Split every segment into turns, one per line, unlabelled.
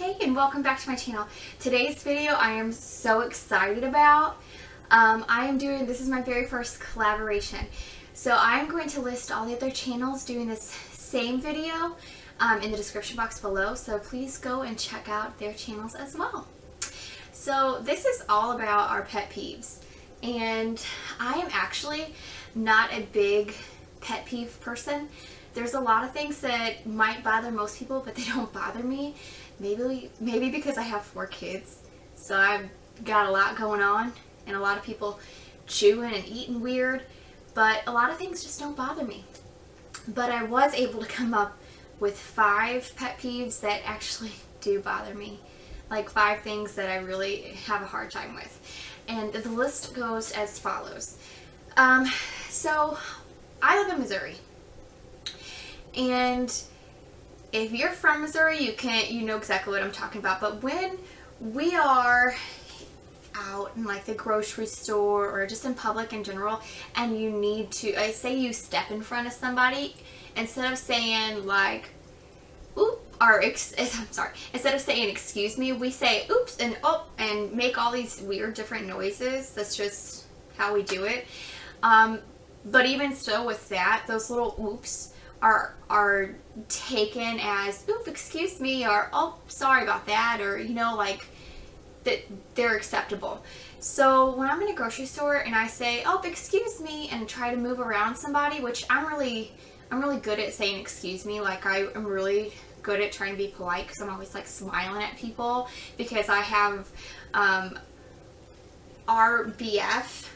Hey, and welcome back to my channel. Today's video I am so excited about. This is my very first collaboration. So I'm going to list all the other channels doing this same video in the description box below. So please go and check out their channels as well. So this is all about our pet peeves. And I am actually not a big pet peeve person. There's a lot of things that might bother most people, but they don't bother me. Maybe because I have 4 kids, so I've got a lot going on, and a lot of people chewing and eating weird, but a lot of things just don't bother me. But I was able to come up with 5 pet peeves that actually do bother me. Like 5 things that I really have a hard time with. And the list goes as follows. So I live in Missouri. And if you're from Missouri, you know exactly what I'm talking about. But when we are out in like the grocery store or just in public in general, and you need to, I say you step in front of somebody, instead of saying like, oop, or instead of saying excuse me, we say oops and oh, and make all these weird different noises. That's just how we do it. But even still with that, those little oops are taken as oop, excuse me, or oh, sorry about that, or you know, like that they're acceptable. So when I'm in a grocery store and I say oh, excuse me, and try to move around somebody, which I'm really good at saying excuse me, like I am really good at trying to be polite because I'm always like smiling at people because I have RBF.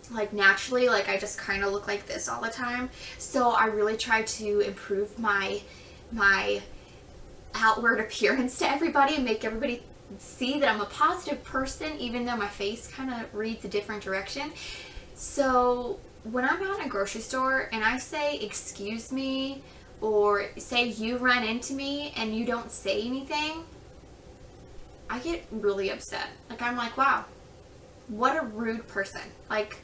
Like naturally, like I just kind of look like this all the time. So I really try to improve my outward appearance to everybody and make everybody see that I'm a positive person, even though my face kind of reads a different direction. So when I'm out in a grocery store and I say excuse me, or say you run into me and you don't say anything, I get really upset. Like I'm like, wow, what a rude person. Like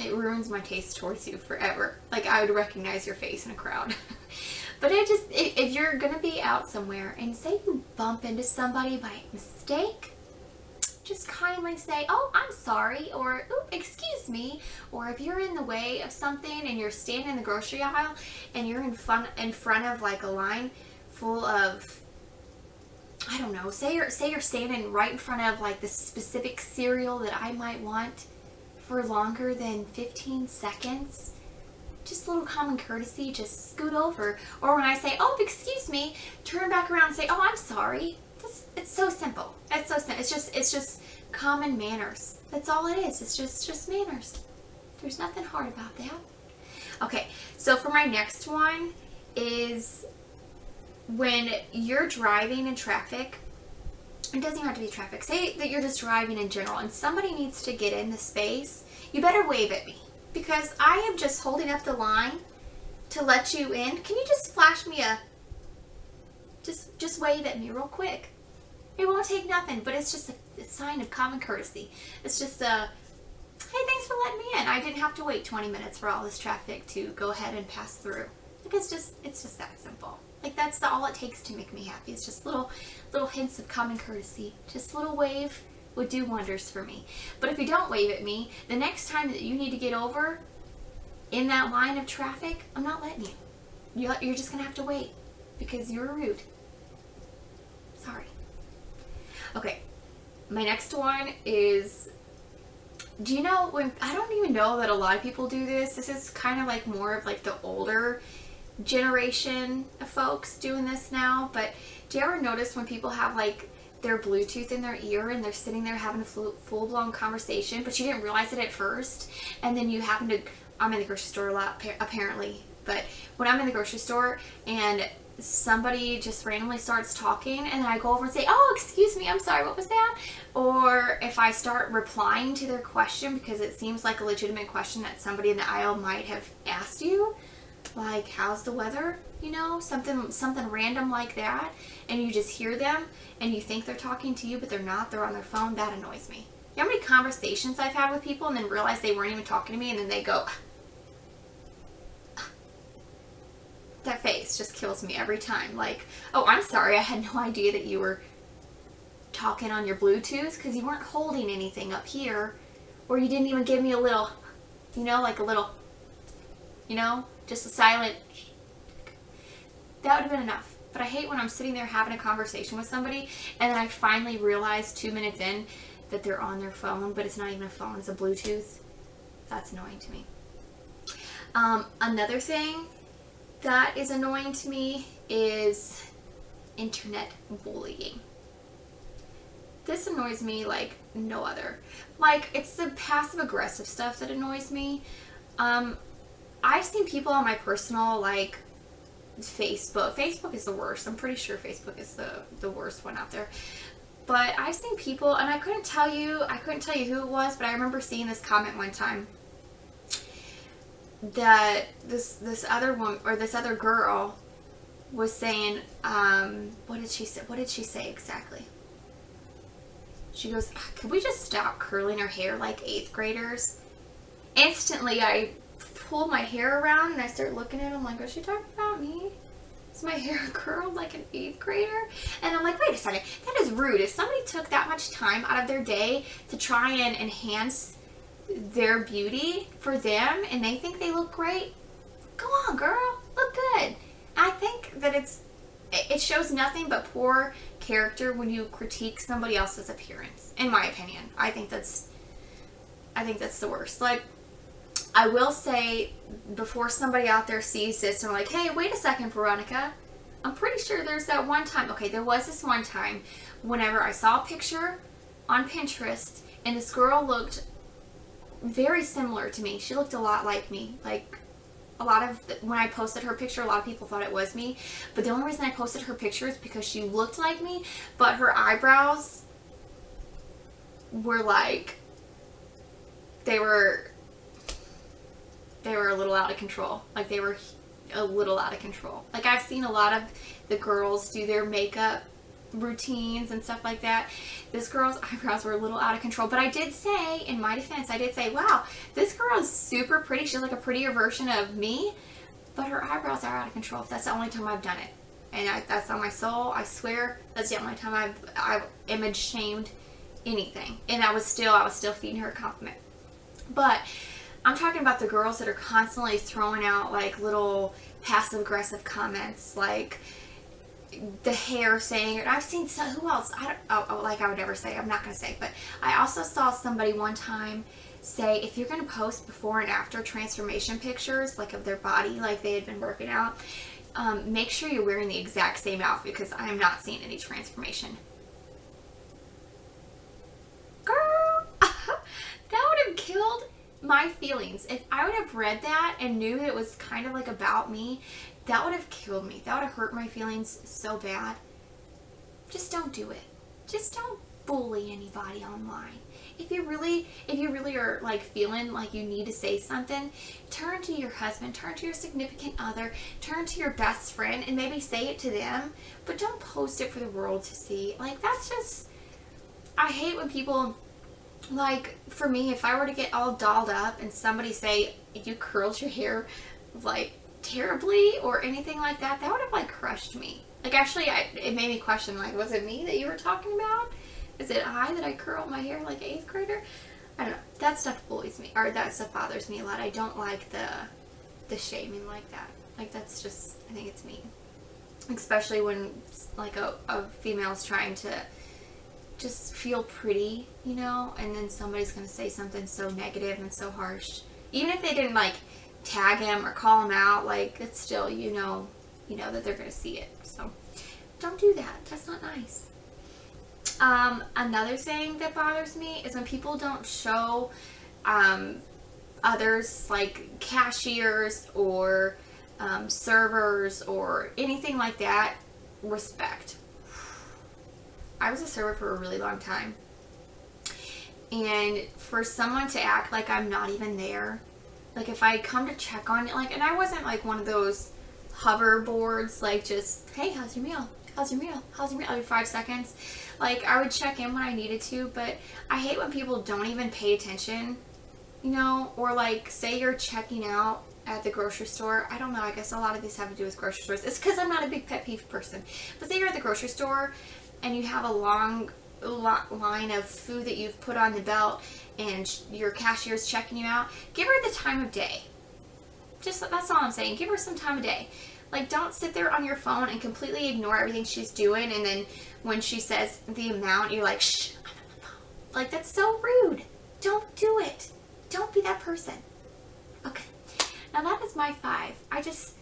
it ruins my taste towards you forever. Like I would recognize your face in a crowd. But if you're gonna be out somewhere and say you bump into somebody by mistake, just kindly say, oh, I'm sorry, or oh, excuse me. Or if you're in the way of something and you're standing in the grocery aisle and you're in front of like a line full of, I don't know, say you're standing right in front of like the specific cereal that I might want for longer than 15 seconds, just a little common courtesy, just scoot over. Or when I say, oh, excuse me, turn back around and say, oh, I'm sorry. It's so simple. It's so simple. It's just common manners. That's all it is. It's just manners. There's nothing hard about that. Okay, so for my next one is when you're driving in traffic. It doesn't even have to be traffic. Say that you're just driving in general and somebody needs to get in the space. You better wave at me because I am just holding up the line to let you in. Can you just flash me just wave at me real quick? It won't take nothing, but it's just a sign of common courtesy. It's just hey, thanks for letting me in. I didn't have to wait 20 minutes for all this traffic to go ahead and pass through. Like it's just that simple. Like that's all it takes to make me happy. It's just little hints of common courtesy. Just a little wave would do wonders for me. But if you don't wave at me, the next time that you need to get over in that line of traffic, I'm not letting you. You're just gonna have to wait because you're rude. Sorry. Okay, my next one is, do you know when, I don't even know that a lot of people do this. This is kind of like more of like the older generation of folks doing this now, but do you ever notice when people have like their Bluetooth in their ear and they're sitting there having a full-blown conversation, but you didn't realize it at first, and then you happen to, I'm in the grocery store a lot apparently, but when I'm in the grocery store and somebody just randomly starts talking and then I go over and say, oh, excuse me, I'm sorry, what was that? Or if I start replying to their question because it seems like a legitimate question that somebody in the aisle might have asked you, like how's the weather, you know, something random like that, and you just hear them and you think they're talking to you but they're not, they're on their phone. That annoys me. You know how many conversations I've had with people and then realize they weren't even talking to me, and then they go that face just kills me every time. Like, oh, I'm sorry, I had no idea that you were talking on your Bluetooth because you weren't holding anything up here, or you didn't even give me a little, like a little, just a silent. That would have been enough. But I hate when I'm sitting there having a conversation with somebody and then I finally realize 2 minutes in that they're on their phone, but it's not even a phone, it's a Bluetooth. That's annoying to me. Another thing that is annoying to me is internet bullying. This annoys me like no other. Like, it's the passive aggressive stuff that annoys me. I've seen people on my personal, like, Facebook is the worst. I'm pretty sure Facebook is the worst one out there. But I've seen people, and I couldn't tell you who it was, but I remember seeing this comment one time that this other woman, or this other girl, was saying, what did she say exactly? She goes, could we just stop curling our hair like 8th graders? Instantly, I pull my hair around and I start looking at him like, was she talking about me? Is my hair curled like an 8th grader? And I'm like, wait a second, that is rude. If somebody took that much time out of their day to try and enhance their beauty for them and they think they look great, go on, girl, look good. I think that it shows nothing but poor character when you critique somebody else's appearance, in my opinion. I think that's the worst. Like, I will say, before somebody out there sees this and they're like, hey, wait a second, Veronica, I'm pretty sure there's that one time. Okay, there was this one time whenever I saw a picture on Pinterest and this girl looked very similar to me. She looked a lot like me. Like, when I posted her picture, a lot of people thought it was me. But the only reason I posted her picture is because she looked like me, but her eyebrows were like, they were a little out of control. Like, they were a little out of control. Like, I've seen a lot of the girls do their makeup routines and stuff like that. This girl's eyebrows were a little out of control, but I did say, in my defense, wow, this girl is super pretty. She's like a prettier version of me, but her eyebrows are out of control. That's the only time I've done it, and that's on my soul. I swear that's the only time I've image shamed anything, and I was still feeding her a compliment. But I'm talking about the girls that are constantly throwing out like little passive aggressive comments, like the hair saying, I've seen who else? I would never say, I'm not going to say, but I also saw somebody one time say, if you're going to post before and after transformation pictures, like of their body, like they had been working out, make sure you're wearing the exact same outfit because I am not seeing any transformation. Girl, that would have killed my feelings. If I would have read that and knew that it was kind of like about me, that would have killed me. That would have hurt my feelings so bad. Just don't do it. Just don't bully anybody online. If you really are like feeling like you need to say something, turn to your husband, turn to your significant other, turn to your best friend and maybe say it to them, but don't post it for the world to see. Like, that's just, I hate when people, like, for me, if I were to get all dolled up and somebody say, you curled your hair like terribly or anything like that, that would have like crushed me. Like, actually, it made me question, like, was it me that you were talking about? Is it I that I curled my hair like an 8th grader? I don't know. That stuff bullies me, or that stuff bothers me a lot. I don't like the shaming like that. Like, that's just, I think it's mean. Especially when, like, a female's trying to just feel pretty, you know, and then somebody's going to say something so negative and so harsh. Even if they didn't, like, tag him or call him out, like, it's still, you know that they're going to see it. So don't do that. That's not nice. Another thing that bothers me is when people don't show others, like cashiers or servers or anything like that, respect. I was a server for a really long time, and for someone to act like I'm not even there, like if I come to check on it, like, and I wasn't like one of those hoverboards, like just, hey, how's your meal? How's your meal? How's your meal? Every 5 seconds. Like, I would check in when I needed to, but I hate when people don't even pay attention, you know, or like say you're checking out at the grocery store. I don't know, I guess a lot of these have to do with grocery stores. It's because I'm not a big pet peeve person. But say you're at the grocery store and you have a long line of food that you've put on the belt and your cashier's checking you out, give her the time of day. Just, that's all I'm saying. Give her some time of day. Like, don't sit there on your phone and completely ignore everything she's doing, and then when she says the amount, you're like, shh, I'm on the phone. Like, that's so rude. Don't do it. Don't be that person. Okay. Now that is my 5. I guess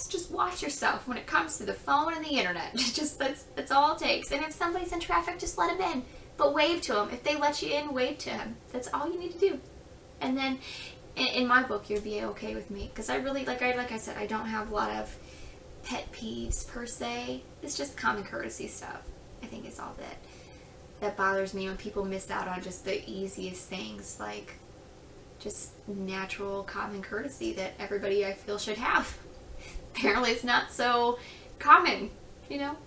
just watch yourself when it comes to the phone and the internet. Just, that's all it takes. And if somebody's in traffic, just let them in. But wave to them. If they let you in, wave to them. That's all you need to do. And then, in my book, you'll be okay with me. Because I really, like I said, I don't have a lot of pet peeves per se. It's just common courtesy stuff. I think it's all that bothers me when people miss out on just the easiest things. Like, just natural common courtesy that everybody, I feel, should have. Apparently it's not so common, you know?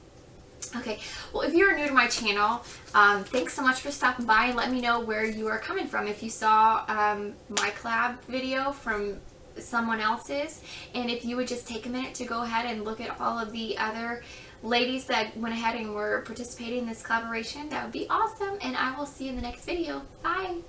Okay, well, if you're new to my channel, thanks so much for stopping by, and let me know where you are coming from. If you saw my collab video from someone else's, and if you would just take a minute to go ahead and look at all of the other ladies that went ahead and were participating in this collaboration, that would be awesome, and I will see you in the next video. Bye!